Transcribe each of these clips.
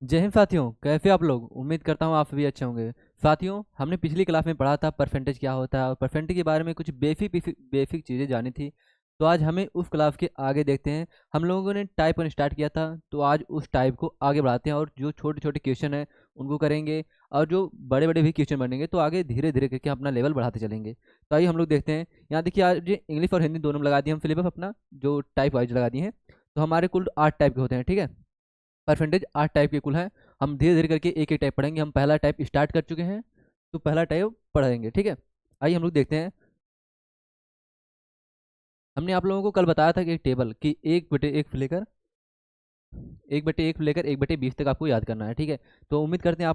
जय हिंद साथियों, कैसे आप लोग। उम्मीद करता हूँ आप भी अच्छे होंगे। साथियों, हमने पिछली क्लास में पढ़ा था परसेंटेज क्या होता है और परसेंटेज के बारे में कुछ बेसिक बेसिक बेसिक चीज़ें जानी थी। तो आज हमें उस क्लास के आगे देखते हैं। हम लोगों ने टाइप वन स्टार्ट किया था, तो आज उस टाइप को आगे बढ़ाते हैं और जो छोटे छोटे क्वेश्चन हैं उनको करेंगे। और जो बड़े बड़े भी क्वेश्चन बनेंगे तो आगे धीरे धीरे करके अपना लेवल बढ़ाते चलेंगे। तो आइए हम लोग देखते हैं। यहाँ देखिए, आज इंग्लिश और हिंदी दोनों में लगा दिए हम सिलेबस अपना, जो टाइप वाइज लगा दिए हैं। तो हमारे कुल 8 टाइप के होते हैं, ठीक है। परसेंटेज 8 टाइप के कुल हैं। हम धीरे धीरे करके एक एक टाइप पढ़ेंगे। हम पहला टाइप स्टार्ट कर चुके हैं, तो पहला टाइप पढ़ेंगे, ठीक है। आइए हम लोग देखते हैं। हमने आप लोगों को कल बताया था कि एक टेबल कि 1/1 से लेकर 1/1 तक आपको याद करना है, ठीक है। तो उम्मीद करते हैं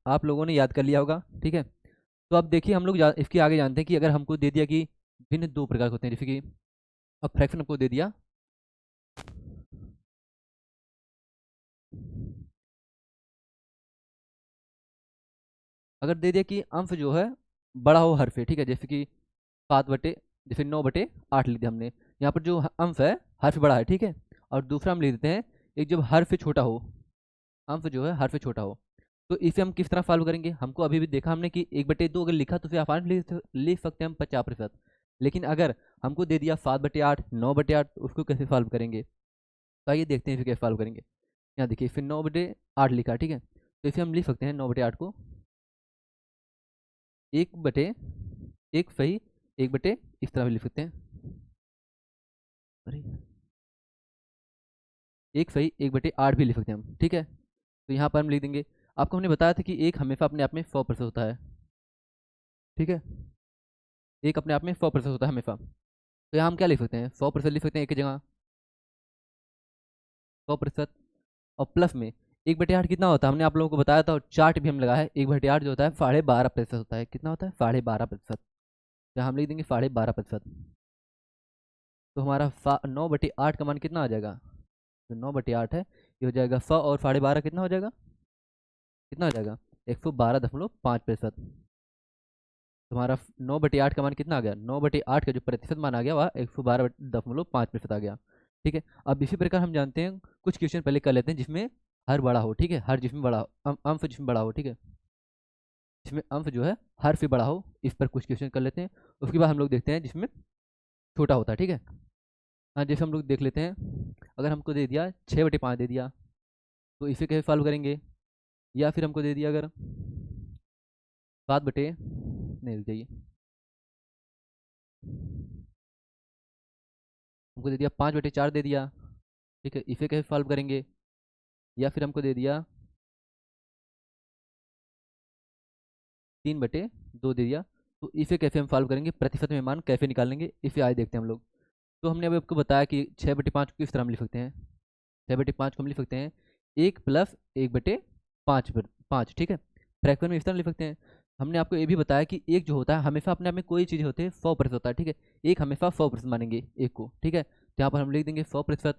आप लोगों ने याद कर लिया होगा, ठीक है। तो अब देखिए, हम लोग इसके आगे जानते हैं कि अगर हमको दे दिया कि भिन्न दो प्रकार के होते हैं, जैसे कि अब फ्रैक्शन हमको दे दिया। अगर दे दिया कि अंश जो है बड़ा हो हर से, ठीक है, जैसे कि 7/, जैसे 9/8 लिख दिया हमने। यहाँ पर जो अंश है हर से बड़ा है, ठीक है। और दूसरा हम लिख देते हैं एक जब हर से छोटा हो, अंश जो है हर से छोटा हो। तो इसे हम किस तरह सॉल्व करेंगे। हमको अभी भी देखा हमने कि 1/2 अगर लिखा तो फिर आसान लिख सकते हैं हम 50%। लेकिन अगर हमको दे दिया 7/8, 9/8, तो उसको कैसे सॉल्व करेंगे। तो आइए देखते हैं फिर कैसे सॉल्व करेंगे। यहाँ देखिए, फिर 9/8 लिखा, ठीक है। तो इसे हम लिख सकते हैं 9/8 को 1/1 इस तरह भी लिख सकते हैं। अरे, 1/8 भी लिख सकते हैं हम, ठीक है। तो यहाँ पर हम लिख देंगे। आपको हमने बताया था कि एक हमेशा अपने आप में 100% होता है, ठीक है। एक अपने आप में 100% होता है हमेशा। तो यहाँ हम क्या लिख सकते हैं, 100% लिख सकते हैं एक की जगह, 100%। और प्लस में 1/8 कितना होता है हमने आप लोगों को बताया था, और चार्ट भी हम लगा है। 1/8 जो होता है 12.5% होता है। कितना होता है, 12.5%। यहाँ हम लिख देंगे 12.5%। तो हमारा 9/8 का मान कितना आ जाएगा। जो 9/8 है ये हो जाएगा 100, और 12.5 कितना हो जाएगा, कितना हो जाएगा, 112.5%। तुम्हारा 9/8 का मान कितना आ गया, 9/8 का जो प्रतिशत मान आ गया वह 112.5% आ गया, ठीक है। अब इसी प्रकार हम जानते हैं, कुछ क्वेश्चन पहले कर लेते हैं जिसमें हर बड़ा हो, ठीक है। हर जिसमें बड़ा हो, अंश जिसमें बड़ा हो, ठीक है। जिसमें अंश जो है हर से बड़ा हो, इस पर कुछ क्वेश्चन कर लेते हैं। उसके बाद हम लोग देखते हैं जिसमें छोटा होता है, ठीक है। हाँ, जैसे हम लोग देख लेते हैं। अगर हमको दे दिया 6/5 दे दिया, तो इसे कैसे सॉल्व करेंगे। या फिर हमको दे दिया अगर 7 बटे, नहीं रुक जाइए, हमको दे दिया 5/4 दे दिया, ठीक है। इसे कैसे सॉल्व करेंगे। या फिर हमको दे दिया 3/2 दे दिया, तो इसे कैसे हम सॉल्व करेंगे, प्रतिशत में मान कैसे निकालेंगे, इसे आगे देखते हैं हम लोग। तो हमने अभी आपको बताया कि 6/5 को किस तरह हम लिख सकते हैं। 6/5 को हम लिख सकते हैं 1+1/5, ठीक है। फ्रैक्शन में इस तरह लिख सकते हैं। हमने आपको ये भी बताया कि एक जो होता है हमेशा अपने आप में कोई चीज़ होती है 100% होता है, ठीक है। एक हमेशा 100% मानेंगे एक को, ठीक है। तो यहाँ पर हम लिख देंगे 100%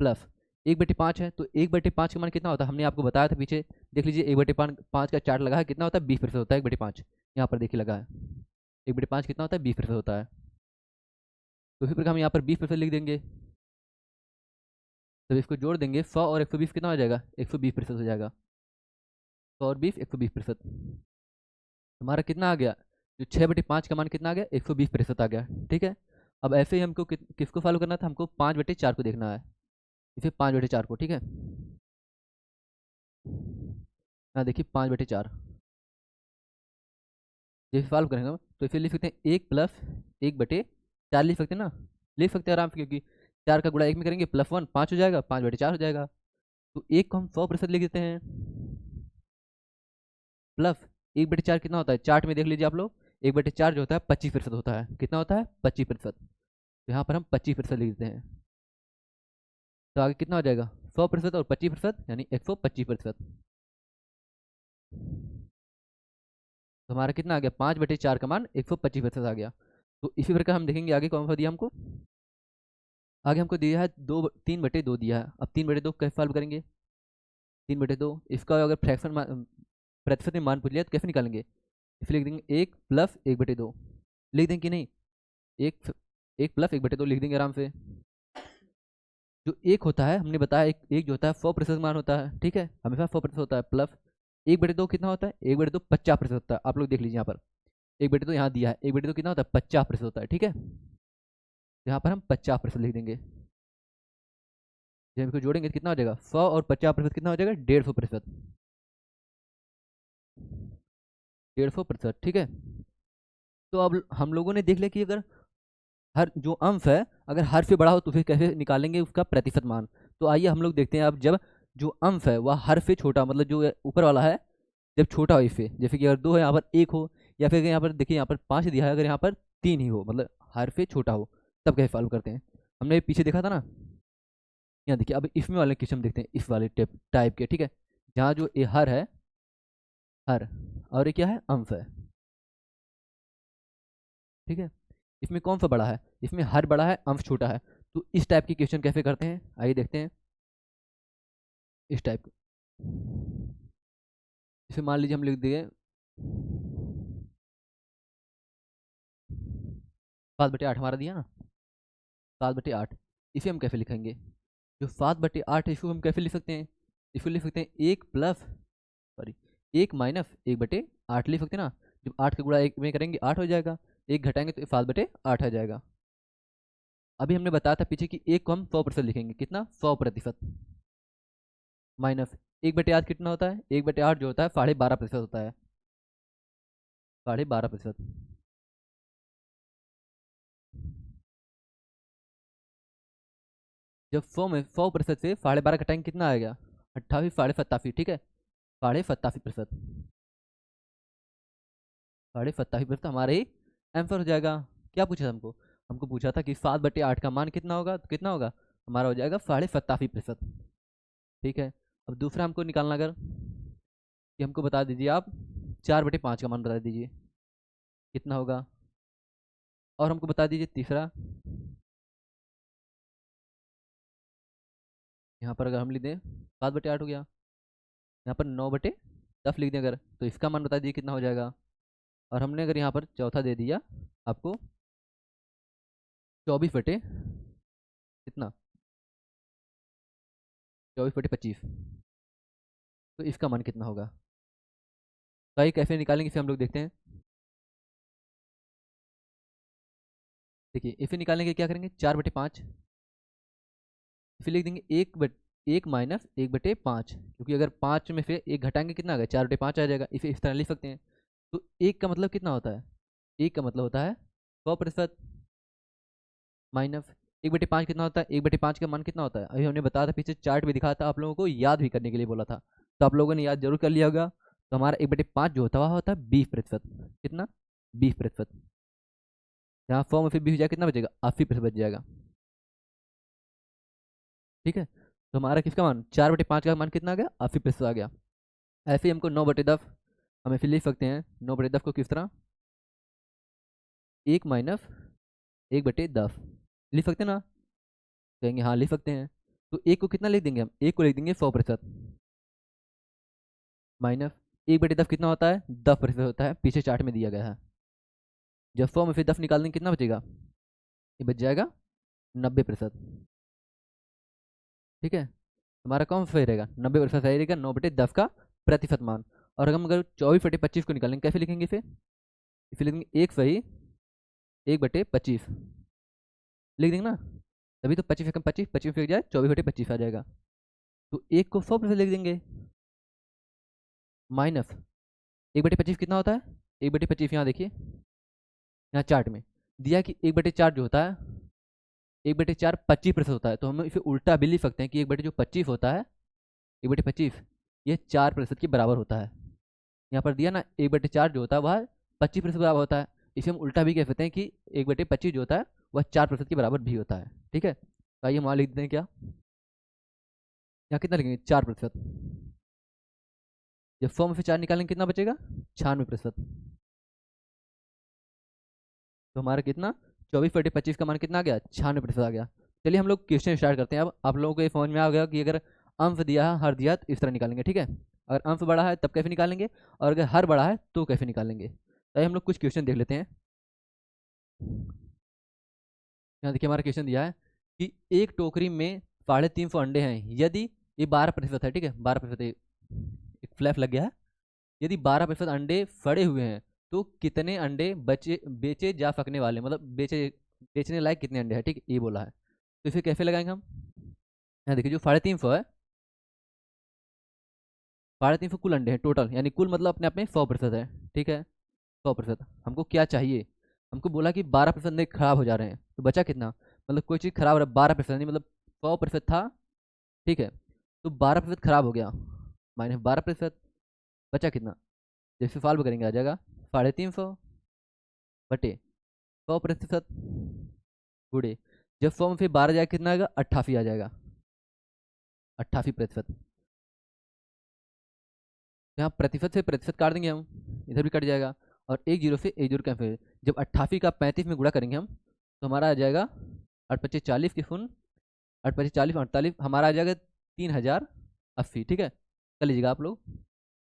प्लस 1/5 है, तो 1/5 का मान कितना होता है हमने आपको बताया था पीछे। देख लीजिए, 1/5 का चार्ट लगा है, कितना होता है 20% होता है 1/5। यहाँ पर देखिए लगा है 1/5 कितना होता है 20% होता है। तो इसी प्रकार हम यहाँ पर 20% लिख देंगे। तो इसको जोड़ देंगे, 100 और 120 कितना हो जाएगा, 120% हो जाएगा। 100 और 20, 120%। हमारा कितना आ गया, जो 6/5 का मान कितना आ गया, 120% आ गया, ठीक है। अब ऐसे ही हमको किसको फॉलो करना था, हमको 5/4 को देखना है। इसे 5/4 को, ठीक है। हाँ देखिए, 5/4 जैसे सॉल्व करेंगे हम, तो इसे लिख सकते हैं 1+1/4 लिख सकते हैं ना। लिख सकते हैं आराम से, क्योंकि 4 का गुणा 1 में करेंगे +1 5 हो जाएगा, 5/4 हो जाएगा। तो 1 को हम 100% लिख देते हैं, प्लस 1/4 कितना होता है, चार्ट में देख लीजिए आप लोग। 1/4 जो होता है 25% होता है, कितना होता है 25%। तो यहाँ पर हम 25% लिख देते हैं। तो आगे कितना हो जाएगा, 100% और 25%, यानी 125%। तो हमारा कितना आ गया, 5/4 का मान 125% आ गया। तो इसी प्रकार हम देखेंगे आगे कौन सा दिया हमको। आगे हमको दिया है 3/2 दिया है। अब 3/2 कैसे सॉल्व करेंगे। 3/2 इसका अगर फ्रैक्शन प्रतिशत में मान पूछ लिया तो कैसे निकालेंगे। इसलिए लिख देंगे 1+1/2, लिख देंगे कि नहीं, एक 1+1/2 लिख देंगे आराम से। जो एक होता है हमने बताया, एक जो होता है 100% मान होता है, ठीक है, हमेशा 100% होता है, प्लस 1/2 कितना होता है, 1/2 50% होता है। आप लोग देख लीजिए यहाँ पर 1/2 यहाँ दिया है, 1/2 कितना होता है, 50% होता है, ठीक है। यहाँ पर हम 50% लिख देंगे, जब इसको जोड़ेंगे तो कितना हो जाएगा, 100 और 50% कितना हो जाएगा, 150%। 150%, ठीक है। तो अब हम लोगों ने देख लिया कि अगर हर जो अंश है अगर हर से बड़ा हो तो फिर कैसे निकालेंगे उसका प्रतिशत मान। तो आइए हम लोग देखते हैं, अब जब जो अंश है वह हर से छोटा, मतलब जो ऊपर वाला है जब छोटा हो इससे, जैसे कि अगर 2 है यहाँ पर 1 हो, या फिर यहाँ पर देखिए यहाँ पर 5 दिया है, अगर यहाँ पर 3 ही हो, मतलब हर से छोटा हो, तब कैसे सॉल्व करते हैं। हमने पीछे देखा था ना, यहाँ देखिए अब इसमें वाले क्वेश्चन देखते हैं, इस वाले टाइप के, ठीक है, जहाँ जो ये हर है, हर, और ये क्या है, अंश है, ठीक है। इसमें कौन सा बड़ा है, इसमें हर बड़ा है, अंश छोटा है। तो इस टाइप के क्वेश्चन कैसे करते हैं, आइए देखते हैं। इस टाइप, इसे मान लीजिए हम लिख दिए 7/8 हमारा दिया ना, 7/8, इसे हम कैसे लिखेंगे, जो 7/8 है इसको हम कैसे लिख सकते हैं, इसको लिख सकते हैं 1 प्लस, सॉरी, 1 - 1/8 लिख सकते हैं ना। जब 8 का गुणा 1 में करेंगे 8 हो जाएगा, 1 घटाएंगे तो 7/8 आ जाएगा। अभी हमने बताया था पीछे कि 1 को हम 100% लिखेंगे, कितना, 100%, माइनस 1/8 कितना होता है, 1/8 जो होता है 12.5% होता है, 12.5%। जब 100% से 12.5 घटाएंगे कितना आएगा, 28, 87, ठीक है, 87%, 87% हमारे ही आंसर हो जाएगा। क्या पूछा था हमको, हमको पूछा था कि 7/8 का मान कितना होगा, तो कितना होगा, हमारा हो जाएगा 87%, ठीक है। अब दूसरा हमको निकालना, अगर कि हमको बता दीजिए आप 4/5 का मान बता दीजिए कितना होगा, और हमको बता दीजिए तीसरा, यहाँ पर अगर हम लिख दें 7/8 हो गया, यहाँ पर 9/10 लिख दें अगर, तो इसका मान बता दीजिए कितना हो जाएगा। और हमने अगर यहाँ पर चौथा दे दिया आपको 24 कितना, 24/25, तो इसका मान कितना होगा। तो ये कैसे निकालेंगे इसे हम लोग देखते हैं। देखिए इसे निकालने के लिए क्या करेंगे, 4/5, फिर लिख देंगे 1 - 1/5, क्योंकि अगर 5 में से 1 घटाएंगे कितना आ गया, 4/5 आ जाएगा, इसे इस तरह लिख सकते हैं। तो 1 का मतलब कितना होता है, 1 का मतलब होता है 100%, माइनस 1/5 कितना होता है, 1/5 का मान कितना होता है, अभी हमने बताया था, पीछे चार्ट भी दिखाया था, आप लोगों को याद भी करने के लिए बोला था, तो आप लोगों ने याद जरूर कर लिया होगा। तो हमारा 1/5 जो होता है वह होता है 20%, कितना, 20%। यहाँ 100 में फिर 20 हो जाएगा, कितना बचेगा, 80% बच जाएगा, ठीक है। तो हमारा किसका मान, 4/5 का मान कितना आ गया, 80% आ गया। ऐसे ही हमको 9/10 हमें फिर लिख सकते हैं, 9/10 को किस तरह, 1 - 1/10 लिख सकते हैं ना, कहेंगे हाँ लिख सकते हैं। तो 1 को कितना लिख देंगे हम, 1 को लिख देंगे 100%, माइनस 1/10 कितना होता है, 10% होता है, पीछे चार्ट में दिया गया है। जब 100 में फिर 10 निकाल देंगे कितना बचेगा, ये बच जाएगा 90%, ठीक है। हमारा कौन सही रहेगा, 90% सही रहेगा, 9/10 का प्रतिशत मान। और हम अगर 24/25 को निकालेंगे कैसे लिखेंगे इसे, इसे लिखेंगे 1 सही 1/25 लिख देंगे ना, तभी तो 25 एकम 25, 25 फेंक जाए 24/25 आ जाएगा। तो 1 को 100% लिख देंगे, माइनस 1/25 कितना होता है, 1/25 यहाँ देखिए, यहाँ चार्ट में दिया कि 1/4 जो होता है, 1/4 25% होता है, तो हम इसे उल्टा भी लिख सकते हैं कि 1/25 होता है, 1/25 ये 4% के बराबर होता है। यहाँ पर दिया ना 1/4 जो होता है वह 25% बराबर होता है, इसे हम उल्टा भी कह सकते हैं कि 1/25 जो होता है वह 4% के बराबर भी होता है, ठीक है। तो आइए हम वहाँ लिख देते हैं क्या, यहाँ कितना लिखेंगे, 4%, जब 100 में से 4 निकालेंगे कितना बचेगा, 96%। तो हमारा कितना, 24/25 का मान कितना आ गया, 96% आ गया। चलिए हम लोग क्वेश्चन स्टार्ट करते हैं। अब आप लोगों को ये समझ में आ गया कि अगर अंश दिया है, हर दिया तो इस तरह निकालेंगे, ठीक है। अगर अंश बड़ा है तब कैसे निकालेंगे, और अगर हर बड़ा है तो कैसे निकालेंगे। तो हम लोग कुछ क्वेश्चन देख लेते हैं। यहाँ देखिए हमारा क्वेश्चन दिया है कि एक टोकरी में 350 अंडे हैं, यदि ये 12% है, ठीक है 12%, एक फ्लैप लग गया है, यदि 12% अंडे फड़े हुए हैं तो कितने अंडे बचे बेचे जा सकने वाले, मतलब बेचने लायक कितने अंडे हैं, ठीक है ये बोला है। तो इसे कैसे लगाएंगे हम, यहाँ देखिए जो 350 है, 350 कुल अंडे हैं टोटल, यानी कुल मतलब अपने आप में 100% है, ठीक है 100%। हमको क्या चाहिए, हमको बोला कि 12% अंडे खराब हो जा रहे हैं, तो बचा कितना, मतलब कोई चीज़ खराब हो रहा है 12%, नहीं मतलब 100% था, ठीक है, तो 12% खराब हो गया, -12%, बचा कितना, जैसे सॉल्व करेंगे आ जाएगा 350 बटे 100% गुड़े, जब 100 में फिर 12 जाएगा कितना आएगा 88 आ जाएगा, 88%। यहाँ प्रतिशत से प्रतिशत काट देंगे हम, इधर भी कट जाएगा, और एक जीरो से एक जीरो कैंसिल, जब 88 का 35 में गुणा करेंगे हम तो हमारा आ जाएगा 8×25 = 40 की शून्य, 8×25 = 40 48, हमारा आ जाएगा 3080, ठीक है, कर लीजिएगा आप लोग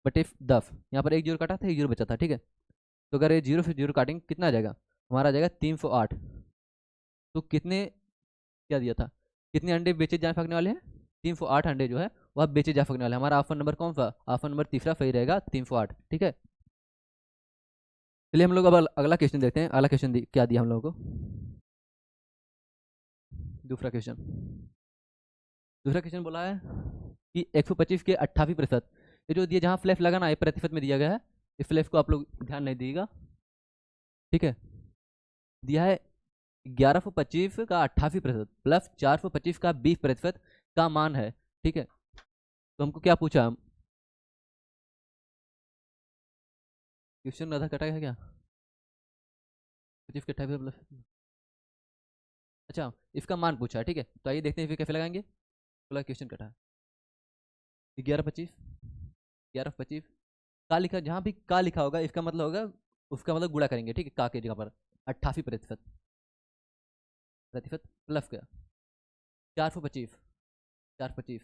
बटे 10, यहाँ पर एक जीरो काटा था, एक जीरो बचा था, ठीक है, तो अगर ये जीरो से जीरो काटेंगे कितना आ जाएगा, हमारा आ जाएगा 308। तो कितने क्या दिया था, कितने अंडे बेचे जा सकने वाले हैं, 308 अंडे जो है वह बेचे जा सकने वाले हैं। हमारा ऑप्शन नंबर कौन सा, ऑप्शन नंबर तीसरा सही रहेगा 308, ठीक है। चलिए हम लोग अब अगला क्वेश्चन देखते हैं, अगला क्वेश्चन क्या दिया हम लोगों को, दूसरा क्वेश्चन, दूसरा क्वेश्चन बोला है कि 125 के 88%, ये जो दिया जहाँ फ्लैश लगाना है प्रतिशत में दिया गया है, इस फ्लैश को आप लोग ध्यान नहीं दीजिएगा, ठीक है, दिया है 1125 का 88% प्लस 425 का 20% का मान है, ठीक है, तो हमको क्या पूछा, हम क्वेश्चन आधा कटा है क्या, 25 के 88 प्लस, अच्छा इसका मान पूछा है, ठीक है, तो आइए देखते हैं फिर कैसे लगाएंगे, बोला क्वेश्चन कटा है 1125 का लिखा, जहाँ भी का लिखा होगा इसका मतलब होगा, उसका मतलब गुणा करेंगे, ठीक है, का के जगह पर 88% प्रतिशत प्लस क्या 425 425,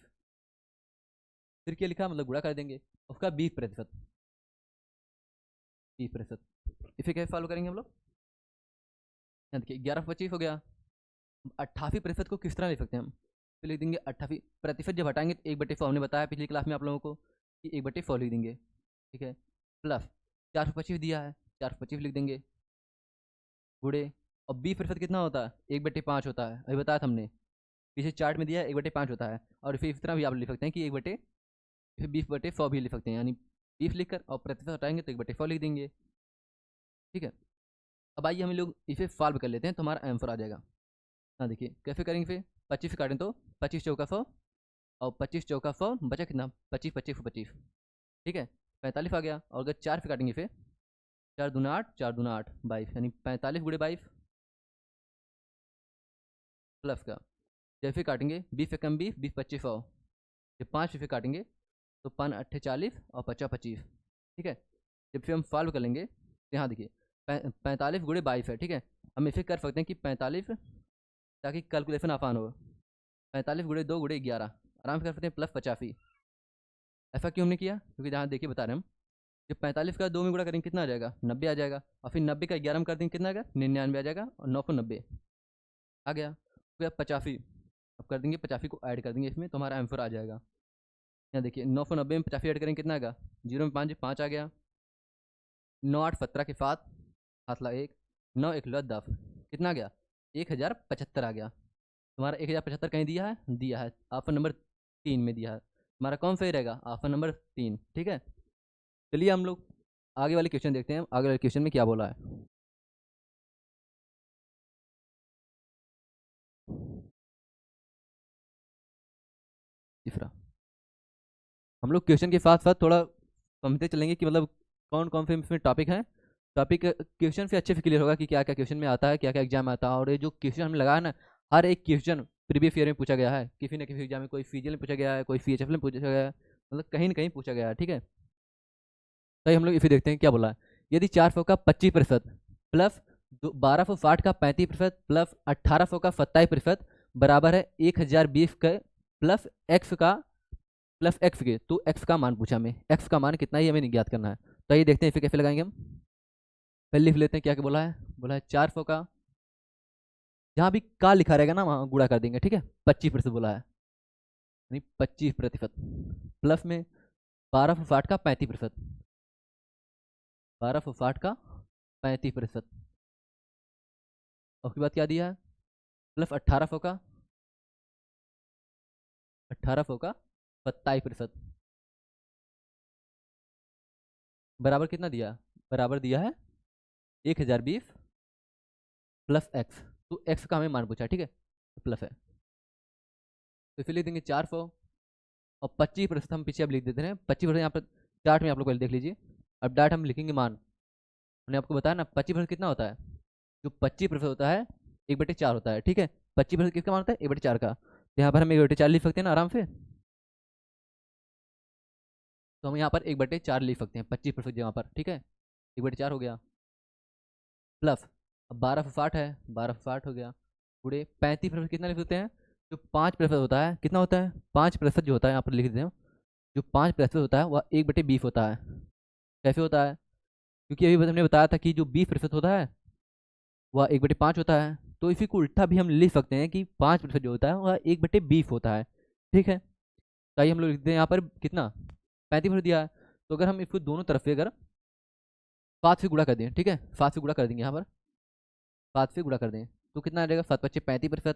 फिर क्या लिखा मतलब गुणा कर देंगे, उसका 20%, इसे कैसे फॉलो करेंगे हम लोग, यहाँ देखिए 1125 हो गया, 88% को किस तरह लिख सकते हैं हम, तो लिख देंगे 88 प्रतिशत, जब हटाएंगे तो 1/100, हमने बताया पिछली क्लास में आप लोगों को कि 1/100 लिख देंगे, ठीक है, प्लस 425 दिया है 425 लिख देंगे, गुड़े, और 20% कितना होता है 1/5 होता है, अभी बताया था हमने, पीछे चार्ट में दिया है 1/5 होता है, और फिर इस तरह भी आप लिख सकते हैं कि 20/100 भी लिख सकते हैं, यानी 20 लिख कर और प्रतिशत हटाएंगे तो 1/100 लिख देंगे, ठीक है। अब आइए हम लोग इसे सॉल्व कर लेते हैं तो हमारा आंसर आ जाएगा, हाँ देखिए कैसे करेंगे, फिर 25 से काटें तो 25 चौका 100, और 25 चौका 100 बचा कितना 25 25 25, ठीक है 45 आ गया, और अगर 4 से काटेंगे फिर 4 दूना 8 4 दूना 8 22, यानी 45 गुणे 22 प्लस का, जैसे काटेंगे 20 से कम 20 20 25 100, जब 5 से काटेंगे तो 5 8 40 और 50 25, ठीक है, जब फिर हम सॉल्व कर लेंगे तो यहाँ देखिए 45 गुणे 22 है, ठीक है, हम इसे कर सकते हैं कि 45, ताकि कैलकुलेशन आसान हो, 45 गुणे 2 गुणे 11 आराम से कर सकते हैं, प्लस 85, ऐसा क्यों हमने किया, क्योंकि जहाँ देखिए बता रहे हैं हम, जब 45 का 2 में गुणा करेंगे कितना आ जाएगा 90 आ जाएगा, और फिर 90 का 11 में कर देंगे कितना आ गया 99 आ जाएगा, और 990 आ गया, फिर 85, अब कर देंगे 85 को ऐड कर देंगे इसमें तो हमारा आंसर आ जाएगा, यहाँ देखिए 990 में 85 ऐड करेंगे कितना आएगा, 0 में 5 5 आ गया, 9 8 17 के साथ हाथ ला 1, 9 1 10, कितना आ गया 1075 आ गया, तुम्हारा 1075 कहीं दिया है ऑप्शन नंबर 3 में दिया है, हमारा कौन सही रहेगा ऑप्शन नंबर 3, ठीक है। चलिए हम लोग आगे वाले क्वेश्चन देखते हैं, आगे वाले क्वेश्चन में क्या बोला है, तीसरा, हम लोग क्वेश्चन के साथ साथ थोड़ा समझते चलेंगे कि मतलब कौन कौन से इसमें टॉपिक हैं, टॉपिक क्वेश्चन से अच्छे से क्लियर होगा कि क्या क्या क्वेश्चन में आता है, क्या क्या एग्जाम में आता है, और ये जो क्वेश्चन हमने लगाया ना, हर एक क्वेश्चन प्रीवियस ईयर में पूछा गया है, किसी न किसी एग्जाम में, कोई सीजीएल में पूछा गया है, कोई सीएचएफ में पूछा गया है, मतलब कहीं ना कहीं पूछा गया है, ठीक है। तो हम लोग इसे देखते हैं क्या बोला है, यदि 400 का 25% प्लस 1260 का 35% प्लस 1800 का 27% बराबर है 1020 के प्लस एक्स के, तो एक्स का मान पूछा हमें, एक्स का मान कितना ही हमें ज्ञात करना है, तो ये देखते हैं इसे कैसे लगाएंगे हम, पहले लिख लेते हैं क्या क्या बोला है 400 का, जहाँ भी का लिखा रहेगा ना वहाँ गुणा कर देंगे, ठीक है 25% बोला है, यानी 25%, प्लस में 12 फुफाट का 35%, 12 फुफाट का 35%, उसके बाद क्या दिया है, प्लस 1800 का 27%, बराबर कितना दिया, बराबर दिया है 1020 प्लस एक्स। तो एक्स का हमें मान पूछा, ठीक है, प्लस है, तो इसलिए देंगे 400, और 25% हम पीछे अब लिख देते हैं, 25% यहाँ पर चार्ट में आप लोग पहले देख लीजिए। अब डायरेक्ट हम लिखेंगे मान, मैंने आपको बताया ना 25% कितना होता है, जो 25% होता है 1/4 होता है, ठीक है। 25% किसका मान होता है, 1/4 का, तो यहाँ पर हम 1/4 लिख सकते हैं ना आराम से। तो हम यहाँ पर 1/4 लिख सकते हैं 25% जगह पर, ठीक है, 1/4 हो गया, प्लस अब 12 फुफाट है, 12 फुफाट हो गया, पूरे 35% कितना लिख सकते हैं, जो 5% होता है, कितना होता है 5% जो होता है, यहाँ पर लिख देते हैं, जो 5% होता है वह 1/20 होता है। कैसे होता है, क्योंकि अभी हमने बताया था कि जो 20% होता है वह 1/5 होता है, तो इसी को उल्टा भी हम लिख सकते हैं कि 5% जो होता है वह 1/20 होता है, ठीक है। तो आइए हम लोग लिखते हैं यहाँ पर कितना 35% दिया है, तो अगर हम इसको दोनों तरफ से अगर 5 से गुणा कर दें, ठीक है, 5 से गुणा कर देंगे, यहाँ पर 5 से गुणा कर दें तो कितना आ जाएगा, 7×5 = 35%,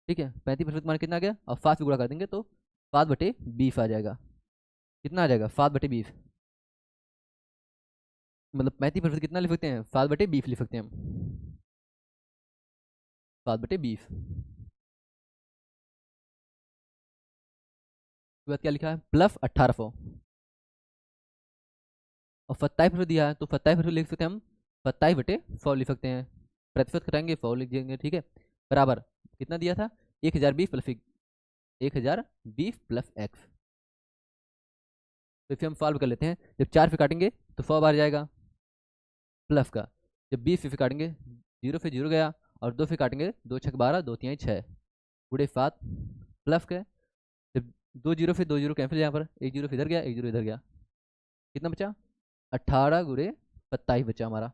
ठीक है, 35% मान कितना आ गया, और 5 से गुणा कर देंगे तो 7/20 आ जाएगा, कितना आ जाएगा 7/20, मतलब 35% कितना लिख सकते हैं, 7/20 लिख सकते हैं हम, 7/20। उसके बाद क्या लिखा है, प्लस 1800, और 27% दिया है तो 27% लिख सकते हैं हम, 27/100 लिख सकते हैं, प्रतिशत करेंगे 100 लिख देंगे, ठीक है, बराबर कितना दिया था, 1020 प्लस एक्स। तो इसे हम सॉल्व कर लेते हैं, जब 4 से काटेंगे तो 100 बार जाएगा, प्लस का जब 20 से काटेंगे 0 से 0 गया, और 2 से काटेंगे 2×6 = 12, 2×3 = 6, गुड़े 7, प्लस का जब 2 0 से 2 0 कैंसिल, यहाँ पर 1 0 इधर गया, 1 0 इधर गया, कितना बचा 18×27 बचा हमारा,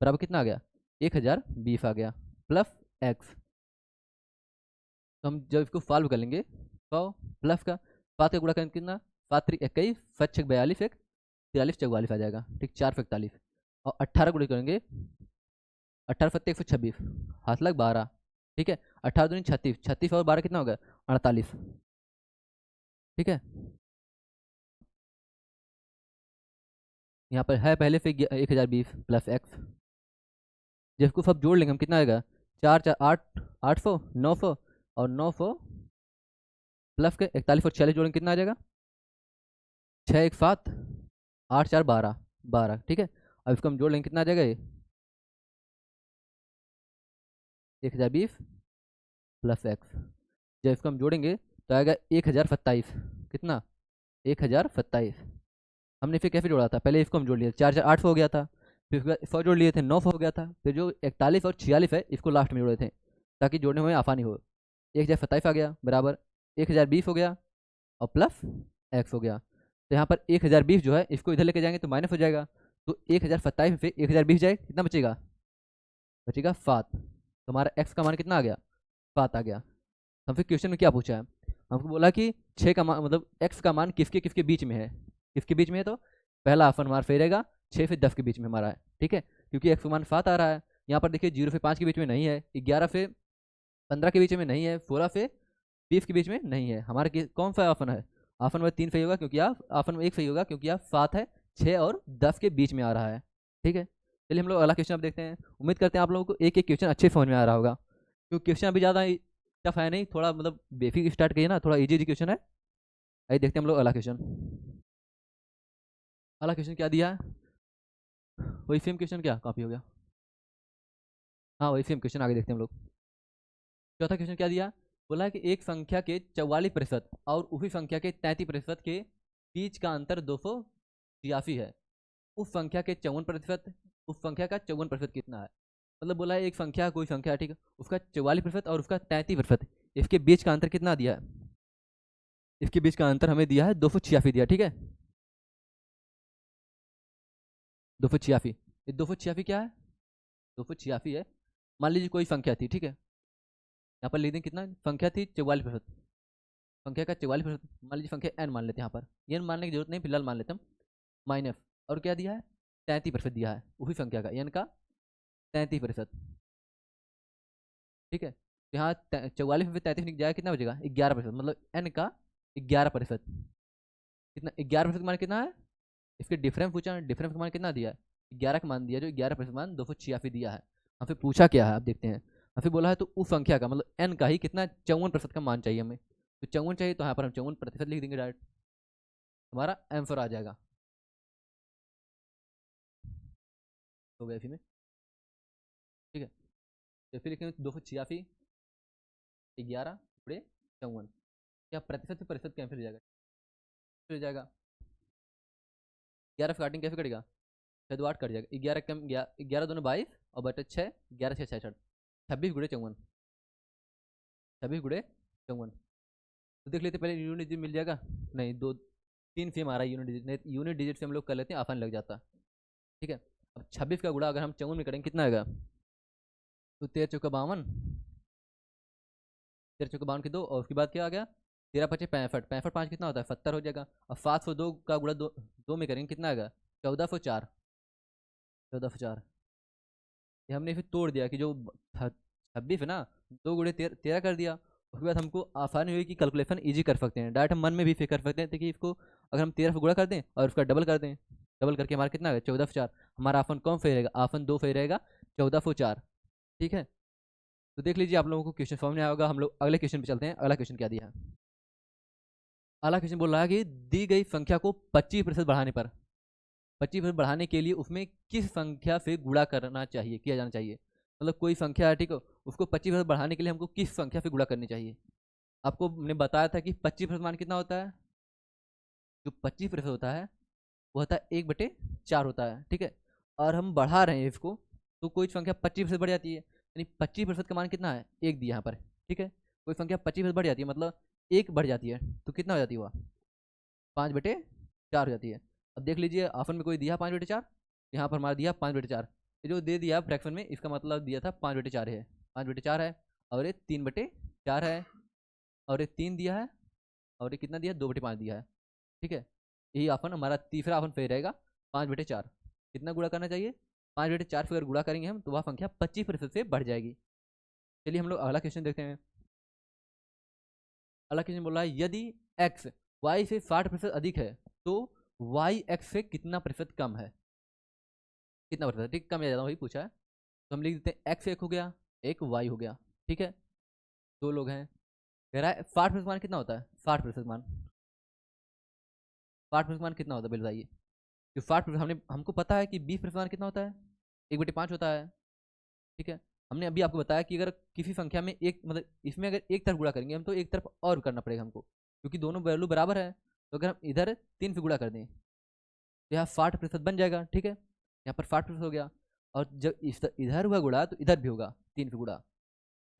बराबर कितना आ गया 1020 आ गया, प्लस एक्स। तो हम जब इसको सॉल्व कर लेंगे 100 प्लस का 7 का गुणा करेंगे कितना, 7×3 = 21, 7×6 = 42, 43×44 आ जाएगा, ठीक, 4×41, और 18 गुणा करेंगे, 18×7 = 126, हाथ लग 12, ठीक है, 18×2 = 36, 36 और 12 कितना होगा 48, ठीक है। यहाँ पर है पहले से 1020 प्लस एक्स, जिसको सब जोड़ लेंगे हम कितना आएगा, 4×4 = 8, 800, 900, और 900 प्लस के 41 और 46 जोड़ेंगे कितना आ जाएगा, 6×1 = 7, 8×4 = 12, 12, ठीक है। अब इसको हम जोड़ लेंगे कितना आ जाएगा, ये 1020 प्लस एक्स, जब इसको हम जोड़ेंगे तो आएगा 1027, कितना 1027। हमने फिर कैसे जोड़ा था, पहले इसको हम जोड़ लिए 4×4 = 800 हो गया था, फिर उसके बाद 100 जोड़ लिए थे 900 हो गया था, फिर जो 41 और 46 है इसको लास्ट में जोड़े थे ताकि जोड़ने में आसानी हो, 1027 आ गया, बराबर 1020 हो गया, और प्लस एक्स हो गया। तो यहाँ पर 1020 जो है इसको इधर लेके जाएंगे तो माइनस हो जाएगा, तो 1027 में से 1020 जाए कितना बचेगा, बचेगा 7, तो हमारा एक्स का मान कितना आ गया, 7 आ गया। हम फिर क्वेश्चन में क्या पूछा है, हमको बोला कि 6 का मान मतलब एक्स का मान किसके किसके बीच में है, किसके बीच में है, तो पहला ऑप्शन हमारा सही रहेगा, 6 से 10 के बीच में हमारा है, ठीक है, क्योंकि एक्स का मान 7 आ रहा है। यहाँ पर देखिए 0 से 5 के बीच में नहीं है, 11 से 15 के बीच में नहीं है, 16 से 20 के बीच में नहीं है, हमारा कौन सा ऑप्शन है, ऑप्शन नंबर 3 सही होगा, क्योंकि आप ऑप्शन नंबर 1 सही होगा क्योंकि आप 7 है, 6 और 10 के बीच में आ रहा है, ठीक है। चलिए हम लोग अगला क्वेश्चन अब देखते हैं, उम्मीद करते हैं आप लोगों को एक एक क्वेश्चन अच्छे समझ में आ रहा होगा, क्योंकि क्वेश्चन अभी ज़्यादा टफ है नहीं, थोड़ा मतलब बेसिक स्टार्ट करिए ना, थोड़ा इजी इजी क्वेश्चन है। आइए देखते हैं हम लोग अगला क्वेश्चन, अगला क्वेश्चन क्या दिया है, वही सेम क्वेश्चन, क्या कॉपी हो गया, हाँ वही सेम क्वेश्चन, आगे देखते हैं हम लोग। चौथा क्वेश्चन क्या दिया, बोला है कि एक संख्या के 44% और उसी संख्या के 33% के बीच का अंतर 286 है, उस संख्या के 54%, उस संख्या का 54% कितना है, मतलब बोला है एक संख्या कोई संख्या, ठीक है, उसका 44% और उसका 33%, इसके बीच का अंतर कितना दिया है, इसके बीच का अंतर हमें दिया है 286 दिया, ठीक है, 286, ये 286 क्या है, 286 है, मान लीजिए कोई संख्या थी, ठीक है, यहाँ पर लिख दें कितना संख्या थी 44%, संख्या का 44%, मान लीजिए संख्या n मान लेते हैं यहाँ पर, n मानने की जरूरत नहीं, फिलहाल मान लेते हैं हम माइनस, और क्या दिया है 33% दिया है उसी संख्या का n का 33%। ठीक है, तो यहाँ 44 में 33 निकल जाएगा, कितना बचेगा 11%, मतलब n का 11%। कितना 11% मान कितना है, इसके डिफरेंस पूछा, डिफरेंस का मान कितना दिया है 11 का मान दिया, जो 11% मान 286 दिया है। हमसे पूछा क्या है आप देखते हैं, हमसे बोला है तो उस संख्या का मतलब n का ही कितना 54% का मान चाहिए हमें, तो 54 चाहिए, तो यहाँ पर हम 54% लिख देंगे डायरेक्ट, हमारा आंसर आ जाएगा। हो गया इसी में। ठीक है, तो फिर लिखेंगे 286 11 पूरे 54, क्या प्रतिशत से प्रतिशत कैंसिल हो जाएगा, हो जाएगा 11 स्टार्टिंग कैसे कटेगा, 6 2 8 कट जाएगा, 11 कम 11 दोनों 22 और बटे 6, 11 6 66, 26 गुड़े 54, 26 गुड़े 54। तो देख लेते पहले यूनिट डिजिट मिल जाएगा, नहीं 2 3 से हमारा यूनिट डिजिट, नहीं यूनिट डिजिट से हम लोग कर लेते हैं, आसान लग जाता। ठीक है, अब 26 का गुड़ा अगर हम 54 में करेंगे कितना आएगा, तो 13 चौका 52, 13 चौका 52 की 2, और उसके बाद क्या आ गया 13 पचे 65, 65 5 कितना होता है 70 हो जाएगा। अब 702 का गुड़ा 2 में करेंगे कितना आएगा 1404, 1404। ये हमने फिर तोड़ दिया कि जो 26 है ना, 2 गुड़े 13 कर दिया, उसके बाद हमको आसानी हुई कि कैलकुलेशन इजी कर सकते हैं, डायरेक्ट हम मन में भी फिर कर सकते हैं, देखिए इसको अगर हम 13 से गुणा कर दें और उसका डबल कर दें, डबल करके हमारा कितना आएगा 1404, हमारा ऑप्शन कौन सही रहेगा, ऑप्शन 2 सही रहेगा 1404। ठीक है, तो देख लीजिए आप लोगों को क्वेश्चन समझ में आया होगा। हम लोग अगले क्वेश्चन पे चलते हैं। अगला क्वेश्चन क्या दिया है, अगला क्वेश्चन बोल रहा है कि दी गई संख्या को 25% बढ़ाने पर, 25% बढ़ाने के लिए उसमें किस संख्या से गुणा करना चाहिए, किया जाना चाहिए, मतलब कोई संख्या है, ठीक है, उसको 25% बढ़ाने के लिए हमको किस संख्या से गुणा करनी चाहिए। आपको मैंने बताया था कि 25% मान कितना होता है, जो 25% होता है वो होता है 1/4 होता है। ठीक है, और हम बढ़ा रहे हैं इसको, तो कोई संख्या 25% बढ़ जाती है, यानी 25% का मान कितना है 1 दिया यहाँ पर। ठीक है, कोई संख्या 25% बढ़ जाती है, मतलब 1 बढ़ जाती है, तो कितना हो जाती है वह 5/4 हो जाती है। अब देख लीजिए ऑप्शन में कोई दिया 5/4, यहाँ पर हमारा दिया 5/4, ये जो दे दिया फ्रैक्शन में इसका मतलब दिया था 5/4 है, 5/4 है, और ये 3/4 है, और ये 3 दिया है, और ये कितना दिया 2/5 दिया है। ठीक है, यही ऑप्शन हमारा तीसरा ऑप्शन सही रहेगा 5/4। कितना गुणा करना चाहिए 5/4 से अगर गुणा करेंगे हम तो वह संख्या 25% से बढ़ जाएगी। चलिए हम लोग अगला क्वेश्चन देखते हैं। अगला क्वेश्चन बोल रहा है यदि x y से 60% अधिक है तो y x से कितना प्रतिशत कम है, कितना प्रतिशत, ठीक कम या ज़्यादा वही पूछा है, तो हम लिख देते हैं x 1 हो गया, एक y हो गया। ठीक है, 2 लोग हैं, कह रहा है 60% मान कितना होता है, 60% मान, 60% मान कितना होता है बिल बताइए, जो 60% हमने हमको पता है कि 20% मान कितना होता है 1/5 होता है। ठीक है, हमने अभी आपको बताया कि अगर किसी संख्या में एक मतलब इसमें अगर एक तरफ गुणा करेंगे हम तो एक तरफ और करना पड़ेगा हमको, क्योंकि दोनों वैल्यू बराबर है, तो अगर हम इधर 3 से गुणा कर दें तो यहाँ 60% बन जाएगा। ठीक है, यहाँ पर 60% हो गया, और जब इधर हुआ गुणा तो इधर भी होगा 3 से गुणा,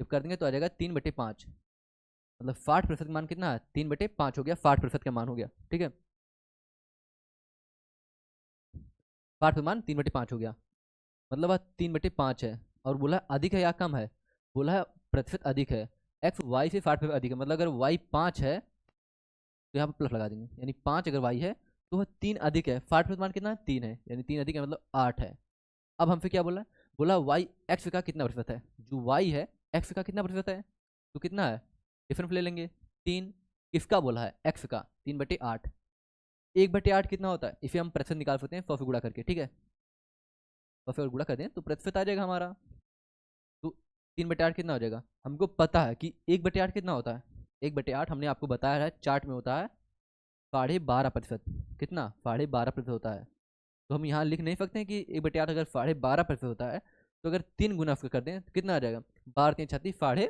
जब कर देंगे तो आ जाएगा 3/5, मतलब 60% मान कितना है 3/5 हो गया, 60% का मान हो गया। ठीक है, 60% मान 3/5 हो गया, मतलब वह 3/5 है, और बोला अधिक है या कम है, बोला है प्रतिशत अधिक है, एक्स वाई से 60% अधिक है, मतलब अगर वाई 5 है तो यहाँ पर प्लस लगा देंगे, यानी 5 अगर वाई है तो वह 3 अधिक है, 60% मान कितना है 3 है, यानी 3 अधिक है मतलब 8 है। अब हमसे क्या बोला, बोला वाई एक्स का कितना प्रतिशत है, जो वाई है एक्स का कितना प्रतिशत है, तो कितना है डिफरेंस ले लेंगे 3, किसका बोला है एक्स का 3/8, 1/8 कितना होता है, इसे हम प्रतिशत निकाल सकते हैं 100 से गुणा करके। ठीक है, 100 से गुणा कर दें तो प्रतिशत आ जाएगा हमारा, तो 3/8 कितना हो जाएगा, हमको पता है कि 1/8 कितना होता है, 1/8 हमने आपको बताया है चार्ट में होता है 12.5%, कितना 12.5% होता है, तो हम यहाँ लिख नहीं सकते हैं कि 1/8 अगर 12.5% होता है तो अगर 3 गुना उसका कर दें तो कितना आ जाएगा 12×3 = 36,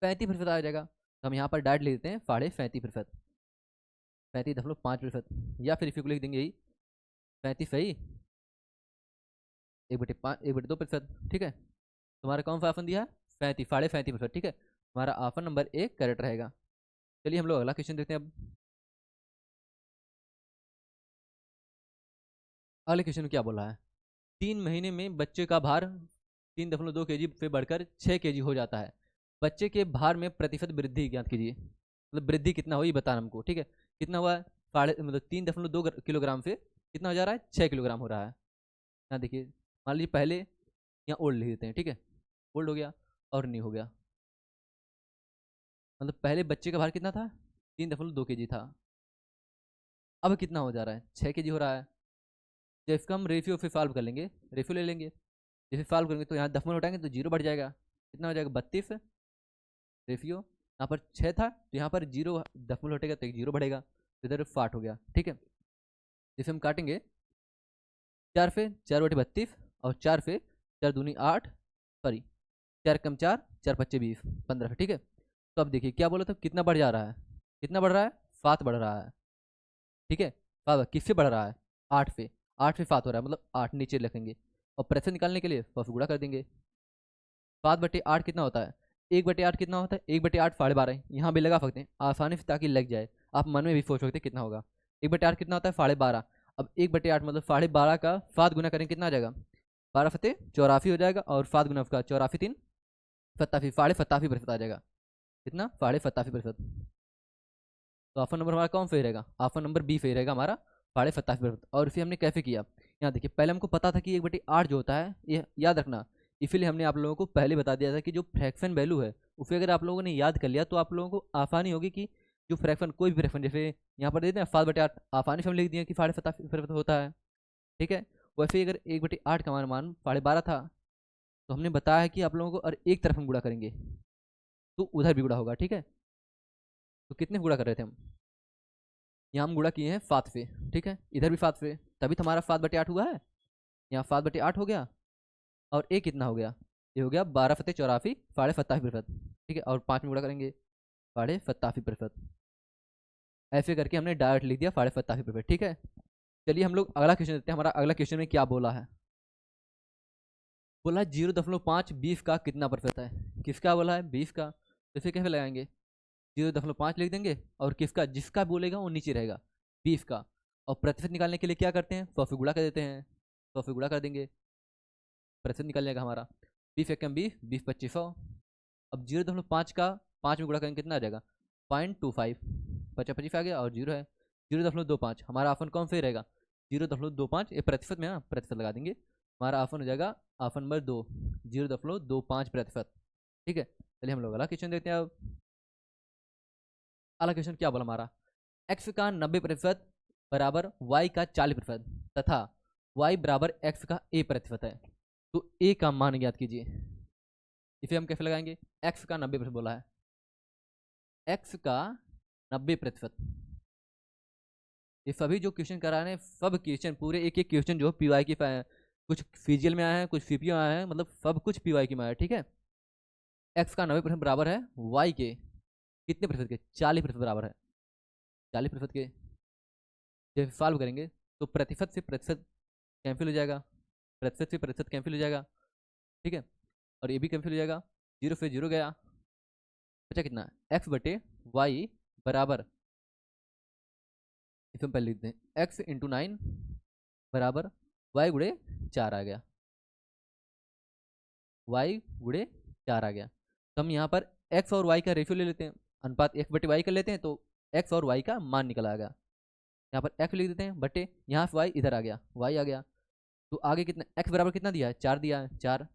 35% आ जाएगा, तो हम यहाँ पर डायरेक्ट लिख देते हैं 35%, 35.5%, या फिर इसी को लिख देंगे यही 35 सही 1/5 1/2%। ठीक है, तुम्हारा कौन सा ऑप्शन दिया है 35.5%। ठीक है, हमारा ऑप्शन नंबर 1 करेक्ट रहेगा। चलिए हम लोग अगला क्वेश्चन देखते हैं। अब अगले क्वेश्चन में क्या बोला है, 3 महीने में बच्चे का भार 3.2 kg से बढ़कर 6 kg हो जाता है, बच्चे के भार में प्रतिशत वृद्धि ज्ञात कीजिए, मतलब वृद्धि कितना हुई बताना हमको, ठीक है। कितना हुआ है, 3.2 किलोग्राम से कितना हो जा रहा है, 6 किलोग्राम हो रहा है। यहाँ देखिए, मान लीजिए पहले यहाँ ओल्ड लिख देते हैं, ठीक है। ओल्ड हो गया और न्यू हो गया। मतलब पहले बच्चे का भार कितना था, 3.2 kg था। अब कितना हो जा रहा है, 6 kg हो रहा है। जब इसका हम रेशियो फिर सॉल्व कर लेंगे, रेशियो ले लेंगे। जैसे सॉल्व करेंगे तो यहाँ दशमलव उठाएंगे तो जीरो बढ़ जाएगा। कितना हो जाएगा, 32 रेशियो। यहाँ पर 6 था तो यहाँ पर जीरो दशमलव हटेगा तो एक जीरो बढ़ेगा, तो इधर 60 हो गया, ठीक है। जैसे हम काटेंगे 4 से 4/32 और 4 से 4×2 = 8, सॉरी 4 × 4 4×5 = 20, 15, ठीक है। तो अब देखिए क्या बोला था, कितना बढ़ जा रहा है, कितना बढ़ रहा है, 7 बढ़ रहा है, ठीक है। 7 किससे बढ़ रहा है, 8 से। 8 से 7 हो रहा है, मतलब 8 नीचे रखेंगे और प्रतिशत निकालने के लिए 100 से गुणा कर देंगे। 7/8 कितना होता है, 1/8 कितना होता है, 1/8 12.5, यहाँ भी लगा सकते हैं आसानी से ताकि लग जाए, आप मन में भी सोच सकते हैं कितना होगा। 1/8 कितना होता है, 12.5। अब 1/8 मतलब 12.5 का 7 गुना करेंगे कितना आ जाएगा, 12×7 = 84 हो जाएगा, और 7 गुना उसका 84×3 87, 87.5% आ जाएगा। कितना, 87.5%। तो ऑप्शन नंबर हमारा कौन सही रहेगा, ऑप्शन नंबर बी सही रहेगा हमारा, 87.5%। और इसे हमने कैसे किया, यहाँ देखिए पहले हमको पता था कि 1/8 जो होता है, ये याद रखना, इसीलिए हमने आप लोगों को पहले बता दिया था कि जो फ्रैक्शन वैल्यू है उसे अगर आप लोगों ने याद कर लिया तो आप लोगों को आसानी होगी कि जो फ्रैक्शन, कोई भी फ्रैक्शन, जैसे यहाँ पर देते हैं 7/8, आसानी से हम लिख दिए कि 87.5% होता है, ठीक है। वैसे ही अगर 1/8 का हमारा मान 12.5 था, तो हमने बताया है कि आप लोगों को और एक तरफ हम गुणा करेंगे तो उधर भी गुणा होगा, ठीक है। तो कितने गुणा कर रहे थे हम, यहाँ हम गुणा किए हैं 7 से, ठीक है। इधर भी 7 से, तभी तो हमारा 7/8 हुआ है। यहाँ 7/8 हो गया, और एक कितना हो गया, ये हो गया 12×84, 87.5%, ठीक है। और 5 में गुणा करेंगे, 87.5%। ऐसे करके हमने डायरेक्ट लिख दिया 87.5%, ठीक है। चलिए हम लोग अगला क्वेश्चन देते हैं। हमारा अगला क्वेश्चन में क्या बोला है, बोला है 0.5 20 का कितना प्रतिशत है। किसका बोला है, 20 का, तो इसे कैसे लगाएंगे, 0.5 लिख देंगे, और किसका, जिसका बोलेगा वो नीचे रहेगा, 20 का। और प्रतिशत निकालने के लिए क्या करते हैं, 100 से गुणा कर देते हैं, 100 से गुणा कर देंगे, प्रतिशत निकल जाएगा हमारा। 20×1 = 20, 20×25 100। अब 0.5 का 5 में गुणा करेंगे कितना आ जाएगा, 0.25, 25 आ गया और जीरो है। 0.25 हमारा ऑप्शन कौन से रहेगा, 0.25, ये प्रतिशत में ना, प्रतिशत लगा देंगे, हमारा ऑप्शन हो जाएगा ऑप्शन नंबर 2, 0.25%, ठीक है। चलिए हम लोग अगला क्वेश्चन देखते हैं। अब अगला क्वेश्चन क्या बोला हमारा, x का 90% बराबर y का 40% तथा y बराबर x का a% है, तो a का मान ज्ञात कीजिए। इसे हम कैसे लगाएंगे, x का 90% बोला है, x का 90%। ये सभी जो क्वेश्चन करा रहे हैं, सब क्वेश्चन पूरे एक एक क्वेश्चन जो पीवाई की कुछ फिजिकल में आया है, कुछ सीपीओ आया है, मतलब सब कुछ पीवाई की में आया है, ठीक है। x का 90% बराबर है y के कितने प्रतिशत के, 40% बराबर है, 40% के। जब सॉल्व करेंगे तो प्रतिशत से प्रतिशत कैंसिल हो जाएगा, प्रतिशत से प्रतिशत कैंसिल हो जाएगा, ठीक है। और ये भी कैंसिल हो जाएगा, जीरो से जीरो गया, बचा कितना, x/y बराबर, इसे हम पहले लिखते हैं, x×9 बराबर y×4 आ गया, y×4 आ गया। तो हम यहाँ पर x और y का रेशियो ले लेते हैं, अनुपात x/y कर लेते हैं, तो x और y का मान निकल आएगा। यहाँ पर x लिख देते हैं बटे, यहाँ से y इधर आ गया, y आ गया। तो आगे कितना, x बराबर कितना दिया है, 4 दिया है, 4।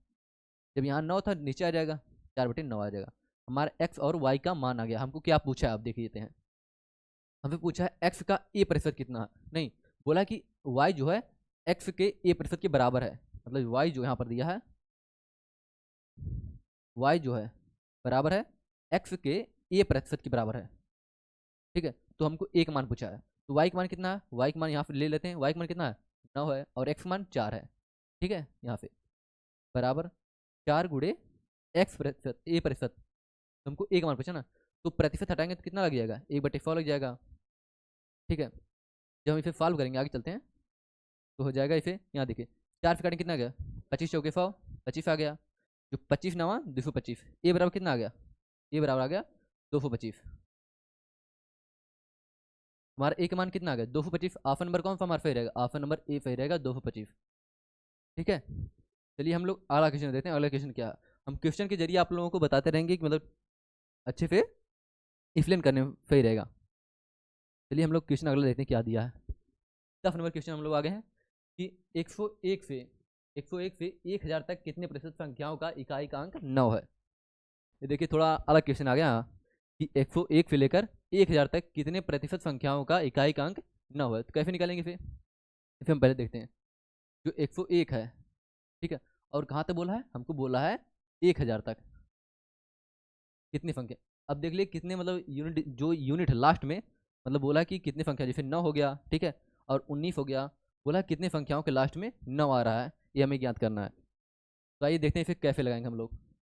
जब यहाँ 9 था नीचे आ जाएगा, 4/9 आ जाएगा। हमारा x और y का मान आ गया। हमको क्या पूछा है, आप देख लेते हैं। हमें पूछा है x का a% कितना, नहीं, बोला कि y जो है x के a% के बराबर है, मतलब y जो यहाँ पर दिया है, y जो है बराबर है x के a% के बराबर है, ठीक है। तो हमको एक मान पूछा है, तो y का मान कितना है, y का मान यहाँ पे ले लेते हैं, y का मान कितना है, 9 है, और x का मान 4 है, ठीक है। यहाँ पे बराबर 4 × x%, तो हमको एक मान पूछा ना, तो प्रतिशत हटाएंगे तो कितना लग जाएगा, 1/100 लग जाएगा, ठीक है। जब हम इसे सॉल्व करेंगे, आगे चलते हैं, तो हो जाएगा इसे, यहाँ देखिए 4 से काटेंगे कितना आ गया, 25 चौके 100, 25 आ गया, जो 25 नवा 225, ए बराबर कितना आ गया, ए बराबर आ गया 225। हमारा ए का मान कितना आ गया, 225। ऑप्शन नंबर कौन सा हमारा सही रहेगा, ऑप्शन नंबर ए सही रहेगा, 225, ठीक है। चलिए हम लोग अगला क्वेश्चन देते हैं। अगला क्वेश्चन क्या है, हम क्वेश्चन के जरिए आप लोगों को बताते रहेंगे कि मतलब अच्छे से एक्सप्लेन करने में सही रहेगा। चलिए हम लोग क्वेश्चन अगला देखते हैं क्या दिया है। 10 नंबर क्वेश्चन हम लोग आगे हैं कि 101 से 1000 तक कितने प्रतिशत संख्याओं का इकाई का अंक 9 है। ये देखिए थोड़ा अलग क्वेश्चन आ गया कि 101 से लेकर 1000 तक कितने प्रतिशत संख्याओं का इकाई का अंक 9 है। तो कैसे निकालेंगे फिर हम पहले देखते हैं। जो 101 है, ठीक है, और कहाँ तक बोला है, हमको बोला है 1000 तक कितनी संख्या। अब देख लिए कितने मतलब यूनिट, जो यूनिट है लास्ट में, मतलब बोला कि कितनी संख्या, जैसे 9 हो गया, ठीक है, और 19 हो गया, बोला कितने संख्याओं के लास्ट में 9 आ रहा है, ये हमें ज्ञात करना है। तो आइए देखते हैं फिर कैसे लगाएंगे हम लोग।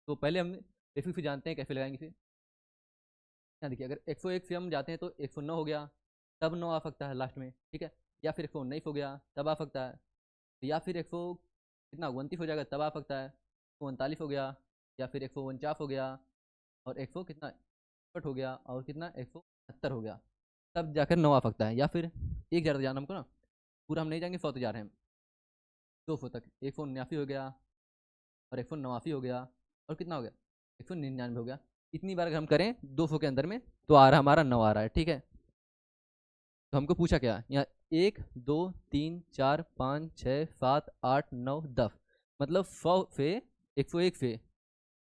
तो पहले हम फिर जानते हैं कैसे लगाएंगे। फिर यहाँ देखिए, अगर 101 से हम जाते हैं तो 109 हो गया, तब 9 आ सकता है लास्ट में, ठीक है, या फिर 119 हो गया तब आ सकता है, या फिर 100 कितना 29 हो जाएगा तब आ सकता है, 139 हो गया, या फिर 149 हो गया, और 100 कितना 61 हो गया, और कितना 170 हो गया, तब जाकर 9 आ सकता है। या फिर 1000 तक जाना हमको ना, पूरा हम नहीं जाएंगे, 100 तक जा रहे हैं हम, 200 तक, 189 हो गया, और 189 हो गया, और कितना हो गया 199 हो गया। इतनी बार अगर हम करें 200 के अंदर में तो आ रहा हमारा 9 आ रहा है, ठीक है। तो हमको पूछा क्या यहाँ, 1 2 3 4 5 6 7 8 9 10, मतलब 100 से 101 से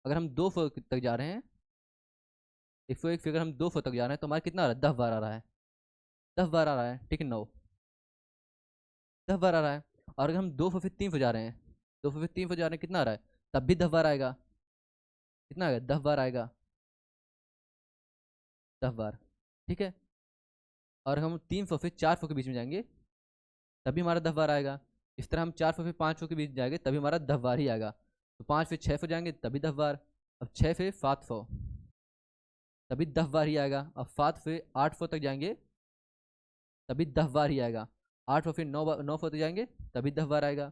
अगर हम 200 तक जा रहे हैं, 101 से अगर हम 200 तक जा रहे हैं तो हमारा कितना आ रहा है, 10 बार आ रहा है, 10 बार आ रहा है, ठीक है, 9 10 बार आ रहा है। और अगर हम 200 से 300 जा रहे हैं, 200 से 300 जा रहे हैं, कितना आ रहा है, तब भी 10 बार आएगा, कितना आएगा 10 बार आएगा, 10 बार, ठीक है। और हम 300 से 400 के बीच में जाएंगे तभी हमारा 10 बार आएगा। इस तरह हम 400 से 500 के बीच जाएंगे तभी हमारा 10 बार ही आएगा। तो 5 से 600 जाएंगे तभी 10 बार, अब 6 से 700 तभी 10 बार ही आएगा, अब 7 से 800 तक जाएंगे तभी 10 बार ही आएगा, 800 फिर 900 तक जाएंगे तभी 10 बार आएगा,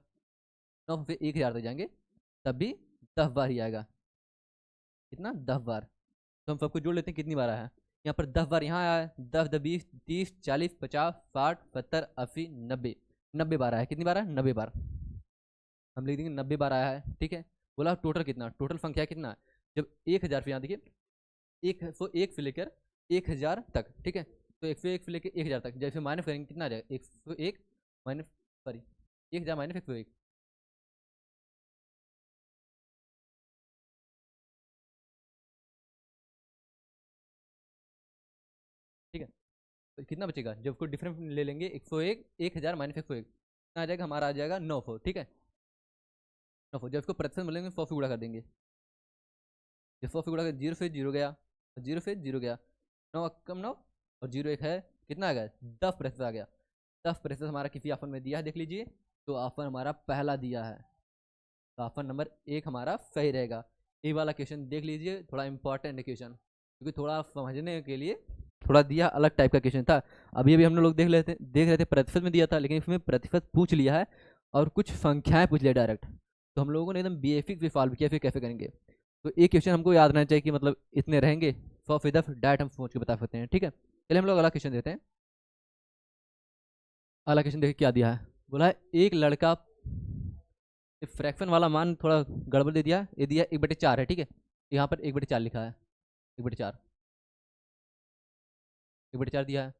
900 फिर 1000 तक जाएंगे तभी 10 बार ही आएगा, कितना 10 बार। तो हम सबको जोड़ लेते हैं कितनी बार आया है, यहाँ पर 10 बार यहाँ आया है, 10 10 20 30 40 50 60 70 80 90, 90 बार आया है। कितनी बार है, 90 बार, हम लिख देंगे 90 बार आया है, ठीक है। बोला टोटल कितना, टोटल संख्या कितना है, जब 1000 पे यहाँ देखिए 101 से लेकर 1000 तक, ठीक है, तो 101 से लेकर 1000 तक जैसे माइनस करेंगे कितना आ जाएगा, 101 माइनस, सॉरी 1000 माइनस 101, ठीक है। तो कितना बचेगा, जब कोई डिफरेंस ले लेंगे 101 1000 माइनस 101 कितना आ जाएगा, हमारा आ जाएगा 900, ठीक है, 900। जब इसको प्रतिशत मिलेंगे 100 से गुणा कर देंगे, जब 100 से गुणा कर, 0 से 0 गया, 0 से 0 गया, 9 कम 9 और 0 एक है, कितना आ गया 10% आ गया। 10% हमारा किसी ऑप्शन में दिया है, देख लीजिए, तो ऑप्शन हमारा पहला दिया है, तो ऑप्शन नंबर 1 हमारा सही रहेगा। ये वाला क्वेश्चन देख लीजिए, थोड़ा इंपॉर्टेंट क्वेश्चन, क्योंकि थोड़ा समझने के लिए थोड़ा दिया अलग टाइप का क्वेश्चन था। अभी अभी हम लोग देख रहे थे प्रतिशत में दिया था, लेकिन इसमें प्रतिशत पूछ लिया है और कुछ संख्याएं पूछ लिया डायरेक्ट, तो हम लोगों ने एकदम बेसिक से सॉल्व किया, फिर कैसे करेंगे। तो एक क्वेश्चन हमको याद रहना चाहिए कि मतलब इतने रहेंगे, 100% डायरेक्ट हम सोच के बता सकते हैं, ठीक है। चलिए हम लोग अगला क्वेश्चन देते हैं। अगला क्वेश्चन देखिए क्या दिया है, बोला है एक लड़का, फ्रैक्शन वाला मान थोड़ा गड़बड़ दे दिया, ये दिया 1/4 है, ठीक है, यहाँ पर 1/4 लिखा है, 1/4, 1/4 दिया है।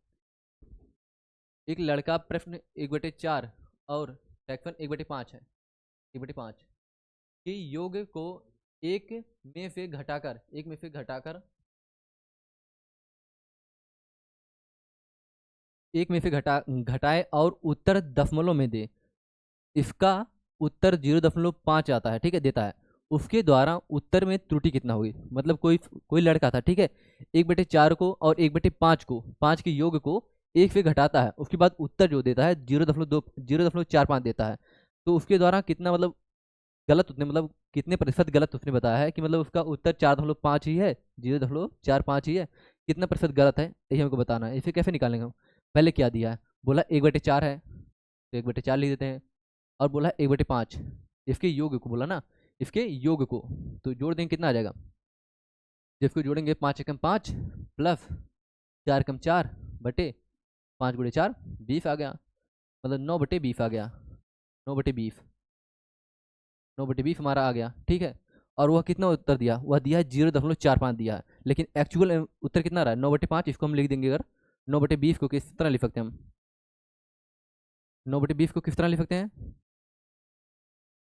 एक लड़का प्रश्न 1/4 और फ्रैक्शन 1/5 है, 1/5 के योग को एक में से घटाकर, एक में से घटाकर, एक में से घटाए और उत्तर दशमलव में दे, इसका उत्तर 0.5 आता है, ठीक है, देता है, उसके द्वारा उत्तर में त्रुटि कितना होगी। मतलब कोई लड़का था, ठीक है, 1/4 को और 1/5 को, 5 के योग को 1 से घटाता है, उसके बाद उत्तर जो देता है 0.45 देता है, तो उसके द्वारा कितना मतलब गलत उसने, मतलब कितने प्रतिशत गलत उसने बताया है, कि मतलब उसका उत्तर 4.5 ही है, 0.45 ही है, कितना प्रतिशत गलत है यही हमको बताना है। इसे कैसे निकालेंगे हम, पहले क्या दिया है, बोला 1/4 है, तो 1/4 लिख देते हैं, और बोला 1/5 इसके योग को, बोला ना इसके योग को, तो जोड़ देंगे कितना आ जाएगा, जिसको जोड़ेंगे 5 एकम 5 प्लस 4 एकम 4 बटे 5 × 4 20 आ गया, मतलब 9/20 आ गया, 9/20, 9/20 हमारा आ गया, ठीक है। और वह कितना उत्तर दिया, वह दिया है 0.45 दिया है, लेकिन एक्चुअल उत्तर कितना रहा है 9/5। इसको हम लिख देंगे, अगर 9/20 को किस तरह लिख सकते हैं हम, 9/20 को किस तरह लिख सकते हैं,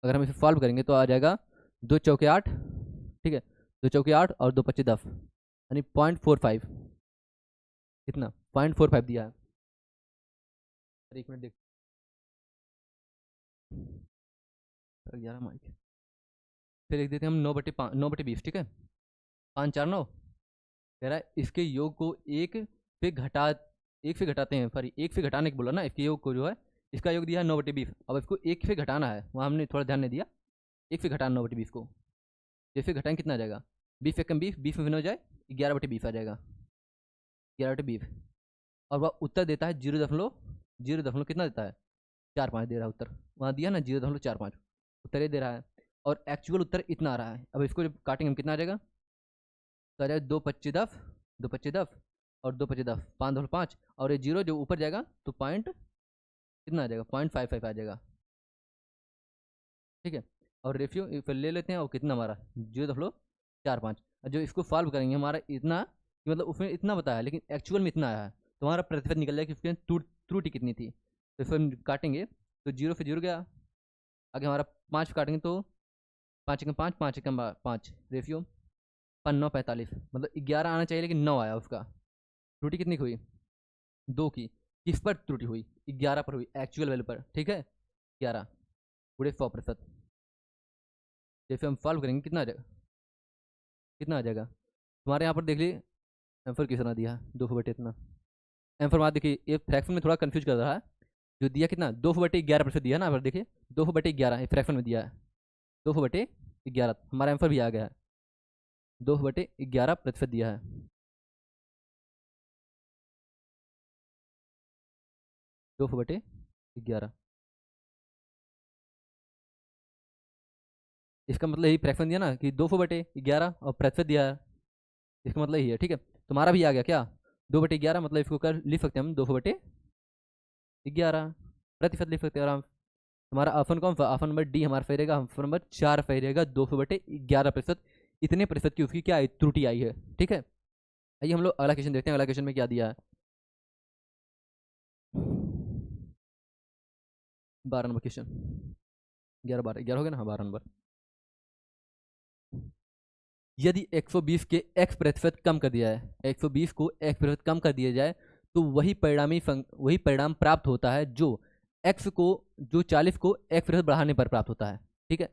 अगर हम इसे सॉल्व करेंगे तो आ जाएगा 2 × 4 = 8, ठीक है, 2 × 4 = 8 और 2 × 5 = 10, यानी 0.45, कितना 0.45 दिया है। एक मिनट देख, 11 माइक, फिर लिख देते हैं हम 9/20, ठीक है, 5 × 4 = 9, कह रहा है इसके योग को एक से घटाते हैं, सॉरी एक से घटाने को बोला ना, इसके योग को जो है, इसका योग दिया है 9/20, अब इसको एक से घटाना है, वहाँ हमने थोड़ा ध्यान नहीं दिया, एक से घटाना 9/20 को, जैसे घटाएं कितना आ जाएगा, 20 × 20, 20 में हो जाए 11/20 आ जाएगा, 11/20, और वह उत्तर देता है 0 दशमलव कितना देता है 4.5 दे रहा है उत्तर, वहाँ दिया ना 0.45, उत्तर ये दे रहा है, और एक्चुअल उत्तर इतना आ रहा है। अब इसको जब काटेंगे हम कितना आ जाएगा, तो आ जाएगा 2 × 25 = 10, 2 × 25 = 10 और 2 × 25 = 10, 5.5, और ये जीरो जो ऊपर जाएगा तो पॉइंट कितना आ जाएगा 0.55 आ जाएगा, ठीक है, और रेशियो फिर ले लेते हैं, और कितना हमारा 0.45, जो इसको सॉल्व करेंगे हमारा इतना, मतलब उसमें इतना बताया लेकिन एक्चुअल में इतना आया है, तो हमारा प्रतिशत निकल जाएगा कि उसके त्रुटि कितनी थी। तो फिर हम काटेंगे तो 0 से 0 गया, आगे हमारा 5 काटेंगे तो 5 × 5 = 5 × 5 रेशियो 9 × 45, मतलब 11 आना चाहिए लेकिन 9 आया उसका, त्रुटि कितनी हुई 2 की, किस पर त्रुटि हुई 11 पर हुई, एक्चुअल वैल्यू पर, ठीक है 11 पूरे 100%। जैसे हम सॉल्व करेंगे कितना आ जाएगा, कितना आ जाएगा तुम्हारे यहाँ पर देख लीजिए, एम्फर कितना दिया है 2/, इतना एम्फर वहाँ देखिए, ये फ्रैक्शन में थोड़ा कंफ्यूज कर रहा है, जो दिया कितना 2/11% दिया ना, पर देखिए 2/11 ये फ्रैक्शन में दिया है, 2/11 हमारा एम्फर भी आ गया है, 2/11% दिया है, 2/11, इसका मतलब यही फ्रैक्शन दिया ना कि 2/11 और प्रतिशत दिया है, इसका मतलब यही है, ठीक है, तुम्हारा भी आ गया क्या 2/11, मतलब इसको कर लिख सकते हैं हम 2/11 प्रतिशत लिख सकते हैं आराम। हमारा ऑप्शन कौन सा, ऑप्शन नंबर डी हमारा सही रहेगा, ऑप्शन नंबर 4 सही रहेगा, 2/11%, इतने प्रतिशत की उसकी क्या आई त्रुटि आई है, ठीक है। आइए हम लोग अगला क्वेश्चन देखते हैं, अगला क्वेश्चन में क्या दिया है, 12 नंबर क्वेश्चन, 11 हो गया ना, हाँ 12 नंबर, यदि 120 के x प्रतिशत कम कर दिया है, 120 को x प्रतिशत कम कर दिया जाए तो वही परिणाम प्राप्त होता है जो 40 को x प्रतिशत बढ़ाने पर प्राप्त होता है, ठीक है।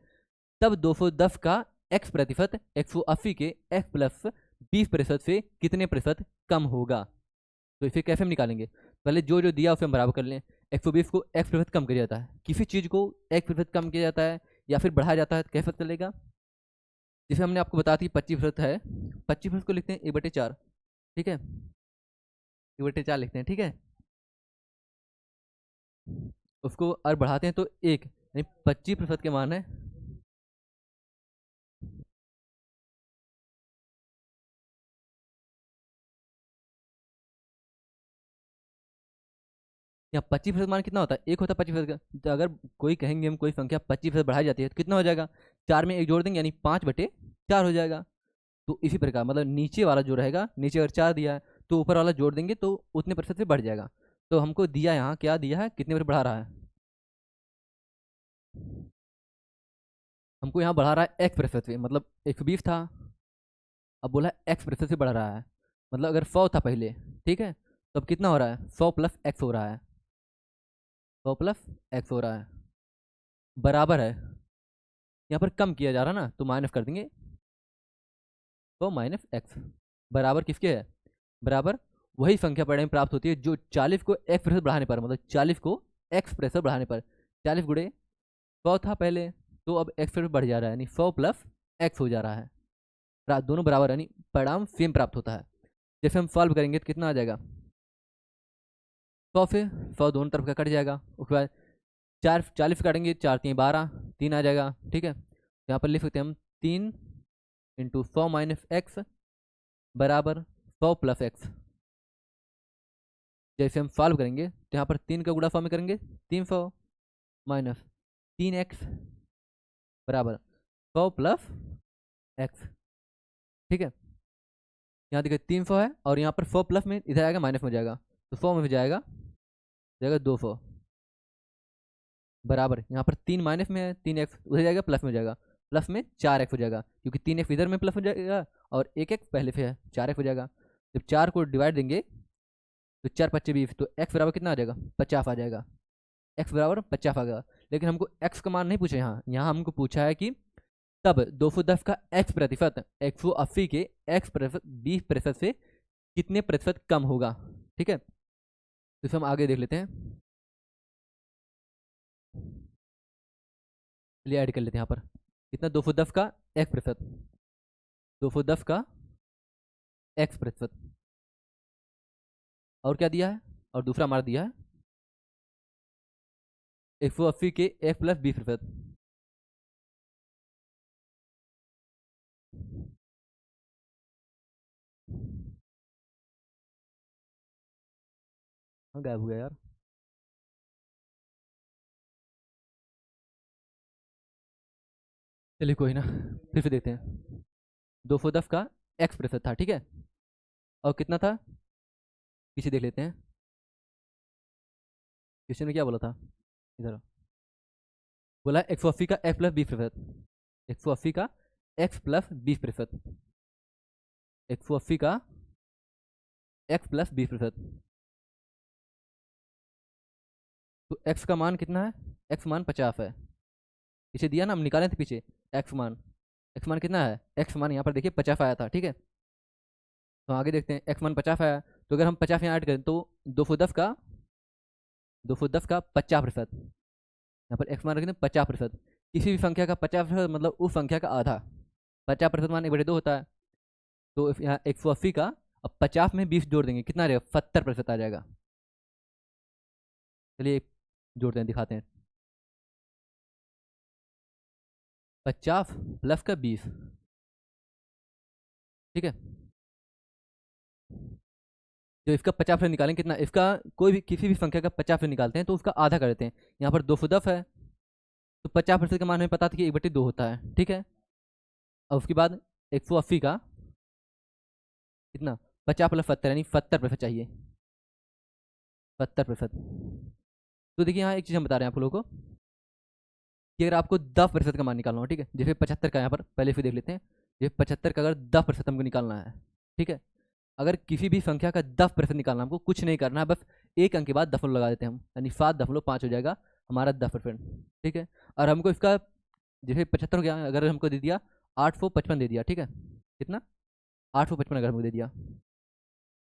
तब 210 का x प्रतिशत 180 के x प्लस 20% से कितने प्रतिशत कम होगा, तो इसे कैसे हम निकालेंगे, पहले जो जो दिया उसे हम बराबर कर लें। 120 को x प्रतिशत कम किया जाता है, किसी चीज़ को x प्रतिशत कम किया जाता है या फिर बढ़ाया जाता है, तो कैसे चलेगा, जिसे हमने आपको बता दी 25% है, 25% को लिखते हैं 1/4, ठीक है 1/4 लिखते हैं, ठीक है, उसको और बढ़ाते हैं तो 1, यानी 25% के मान है, यहाँ 25% मान कितना होता है 1 होता है 25% का, तो अगर कोई कहेंगे हम कोई संख्या 25% बढ़ाई जाती है तो कितना हो जाएगा, 4 में 1 जोड़ देंगे यानी 5/4 हो जाएगा। तो इसी प्रकार मतलब नीचे वाला जो रहेगा, नीचे अगर 4 दिया है तो ऊपर वाला जोड़ देंगे तो उतने प्रतिशत से बढ़ जाएगा। तो हमको दिया यहाँ क्या दिया है, कितने पर बढ़ा रहा है, हमको यहाँ बढ़ा रहा है x प्रतिशत से, मतलब 120 था, अब बोला x प्रतिशत से बढ़ रहा है, मतलब अगर 100 था पहले, ठीक है, तो अब कितना हो रहा है 100 + x हो रहा है, 100 + x हो रहा है, बराबर है, यहाँ पर कम किया जा रहा है ना तो माइनस कर देंगे, तो -x बराबर किसके है, बराबर वही संख्या परिणाम प्राप्त होती है जो 40 को x प्रतिशत बढ़ाने पर, मतलब 40 को x प्रतिशत बढ़ाने पर, 40 गुणे 100 था पहले तो अब x प्रतिशत बढ़ जा रहा है, यानी 100 + x हो जा रहा है, दोनों बराबर यानी परिणाम सेम प्राप्त होता है। जैसे हम सॉल्व करेंगे तो कितना आ जाएगा, 100 से 100 दोनों तरफ का कट जाएगा, उसके बाद 40 काटेंगे, 4 3 12, 3 आ जाएगा, ठीक है, यहाँ पर लिख सकते हैं हम 3 × 100 - x बराबर 100 + x। जैसे हम सॉल्व करेंगे तो यहाँ पर 3 का गुणा 100 में करेंगे 300 - 3x बराबर 100 + एक्स। ठीक है, यहाँ देखिए 300 है और यहाँ पर 4 प्लस में इधर आएगा माइनस में जाएगा, तो 100 में जाएगा 200 बराबर यहाँ पर 3 माइनस में है, 3x उधर जाएगा प्लस में जाएगा, प्लस में 4x हो जाएगा क्योंकि 3x इधर में प्लस हो जाएगा और 1x पहले से है 4x हो जाएगा। जब 4 को डिवाइड देंगे तो 4 25 20, तो x बराबर कितना आ जाएगा 50 आ जाएगा, x बराबर 50 आ गया। लेकिन हमको x का मान नहीं पूछा, यहाँ यहाँ हमको पूछा है कि तब 210 का x प्रतिशत 180 के x प्रतिशत 20% से कितने प्रतिशत कम होगा। ठीक है, तो इसे हम आगे देख लेते हैं, चलिए ऐड कर लेते हैं यहाँ पर कितना 210 का x प्रतिशत, 210 का x प्रतिशत, और क्या दिया है, और दूसरा हमारा दिया है 180 के x प्लस 20%। हाँ गायब हो गया यार, चलिए कोई ना, फिर से देखते हैं। 210 का x प्रतिशत था, ठीक है, और कितना था पीछे देख लेते हैं, क्वेश्चन में क्या बोला था, इधर बोला 180 का x प्लस 20%, 180 का x प्लस 20%, 180 का x प्लस 20%, तो x का मान कितना है, x मान 50 है, पीछे दिया ना हम निकाले थे पीछे, x मान कितना है, x मान यहाँ पर देखिए 50 आया था। ठीक है, तो आगे देखते हैं, x मान 50 आया, तो अगर हम 50 यहाँ ऐड करें तो 210 का 50%, यहाँ पर x मान रखेंगे 50%, किसी भी संख्या का 50% मतलब उस संख्या का आधा, 50% मान 1/2 होता है, तो यहाँ 180 का अब 50 में 20 जोड़ देंगे कितना रहेगा 70% आ जाएगा। चलिए जोड़ते हैं दिखाते हैं, 50 प्लस का 20, ठीक है, जो इसका 50% निकालेंगे कितना, इसका कोई भी किसी भी संख्या का 50% निकालते हैं तो उसका आधा कर देते हैं, यहाँ पर 210 है तो 50% का मान हमें पता था कि 1/2 होता है। ठीक है, और उसके बाद 180 का कितना 50 प्लस 70 यानी 70% चाहिए, 70%। तो देखिए यहाँ एक चीज़ हम बता रहे हैं आप लोगों को कि अगर आपको 10% का मान निकालना हो, ठीक है, जैसे 75 का यहाँ पर पहले फिर देख लेते हैं, जैसे 75 का अगर 10% हमको निकालना है, ठीक है, अगर किसी भी संख्या का 10% निकालना, हमको कुछ नहीं करना है, बस एक अंक के बाद दशमलव लगा देते हैं हम, यानी 7.5 हो जाएगा हमारा 10%। ठीक है, और हमको इसका जैसे 75 हो गया, अगर हमको दे दिया 855 दे दिया, ठीक है, कितना 855 अगर हमको दे दिया,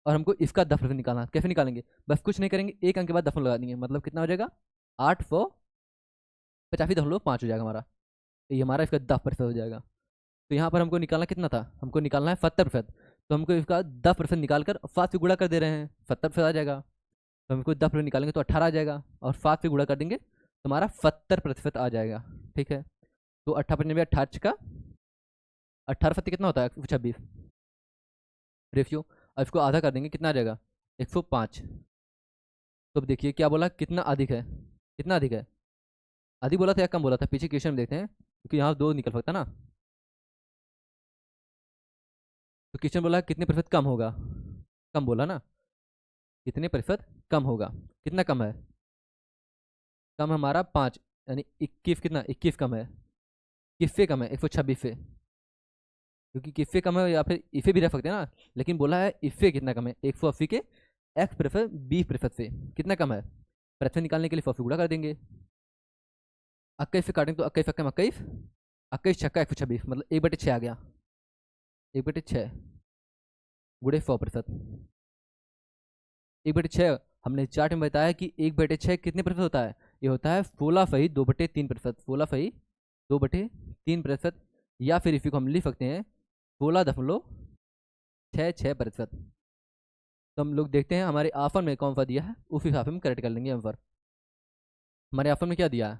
और हमको इसका 10% निकालना, कैसे निकालेंगे, बस कुछ नहीं करेंगे, एक अंक के बाद दशमलव लगा देंगे, मतलब कितना हो जाएगा 885.5 हो जाएगा हमारा, ये हमारा इसका 10% हो जाएगा। तो यहाँ पर हमको निकालना कितना था, हमको निकालना है 70%, तो हमको इसका 10% निकाल कर 7 से गुणा कर दे रहे हैं, 70% आ जाएगा, तो हमको 10% निकालेंगे तो 18 आ जाएगा, और 7 से गुणा कर देंगे तो हमारा 70% आ जाएगा। ठीक है, तो 18 18 का 18 कितना होता है 126 रेशियो, और इसको आधा कर देंगे कितना आ जाएगा 105। तो अब देखिए क्या बोला, कितना अधिक है, कितना अधिक है, अधिक बोला था या कम बोला था, पीछे क्वेश्चन में देखते हैं क्योंकि यहाँ 2 निकल सकता ना, तो क्वेश्चन बोला कितने प्रतिशत कम होगा, कम बोला ना, कितने प्रतिशत कम होगा, कितना कम है, कम हमारा 5, यानी 21, कितना 21 कम है, किससे कम है 126 से, क्योंकि किससे कम है या फिर इसे भी रख सकते हैं ना, लेकिन बोला है इससे कितना कम है 180 के x प्रतिशत 20% से कितना कम है, प्रतिशत निकालने के लिए 100 से गुणा कर देंगे, 21 से काटेंगे तो 21 में 21, 21 छक्का 126 मतलब 1/6 आ गया, 1/6 गुणे 100%, 1/6 हमने चार्ट में बताया कि 1/6 कितने प्रतिशत होता है, ये होता है 16,2/3%, 16,2/3%, या फिर इसी को हम लिख सकते हैं 16.66%। तो हम लोग देखते हैं हमारे ऑप्शन में कौन सा दिया है, उस हिसाब से हम करेक्ट कर लेंगे आंसर। हमारे ऑप्शन में क्या दिया है,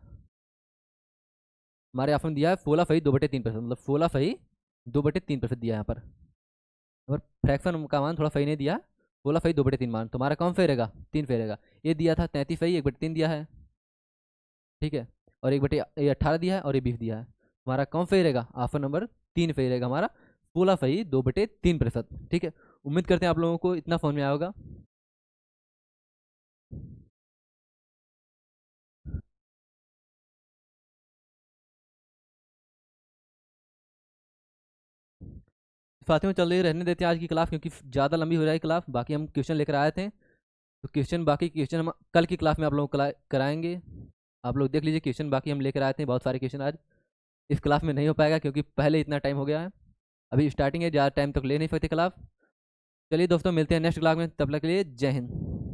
हमारे ऑप्शन में दिया है 16,2/3%, मतलब 16,2/3% दिया है यहाँ पर, और फ्रैक्शन का मान थोड़ा सही नहीं दिया, 16,2/3 मान, तुम्हारा कौन सही रहेगा 3 सही रहेगा, ये दिया था 33 सही 1/3 दिया है, ठीक है, और 1/18 दिया है और ये 20 दिया है, तुम्हारा कौन सही रहेगा ऑप्शन नंबर 3 फही रहेगा हमारा 16 फही 2/3%। ठीक है, उम्मीद करते हैं आप लोगों को इतना समझ में आया होगा। फातिमा चल रही रहने देते हैं आज की क्लास, क्योंकि ज़्यादा लंबी हो जाएगी क्लास। बाकी हम क्वेश्चन लेकर आए थे, तो क्वेश्चन बाकी क्वेश्चन हम कल की क्लास में आप लोगों को कराएंगे। आप लोग देख लीजिए, क्वेश्चन बाकी हम लेकर आए थे बहुत सारे क्वेश्चन। आज इस क्लास में नहीं हो पाएगा क्योंकि पहले इतना टाइम हो गया है, अभी स्टार्टिंग है, ज़्यादा टाइम तक ले नहीं सकते क्लास। चलिए दोस्तों, मिलते हैं नेक्स्ट क्लास में, तब तक के लिए जय हिंद।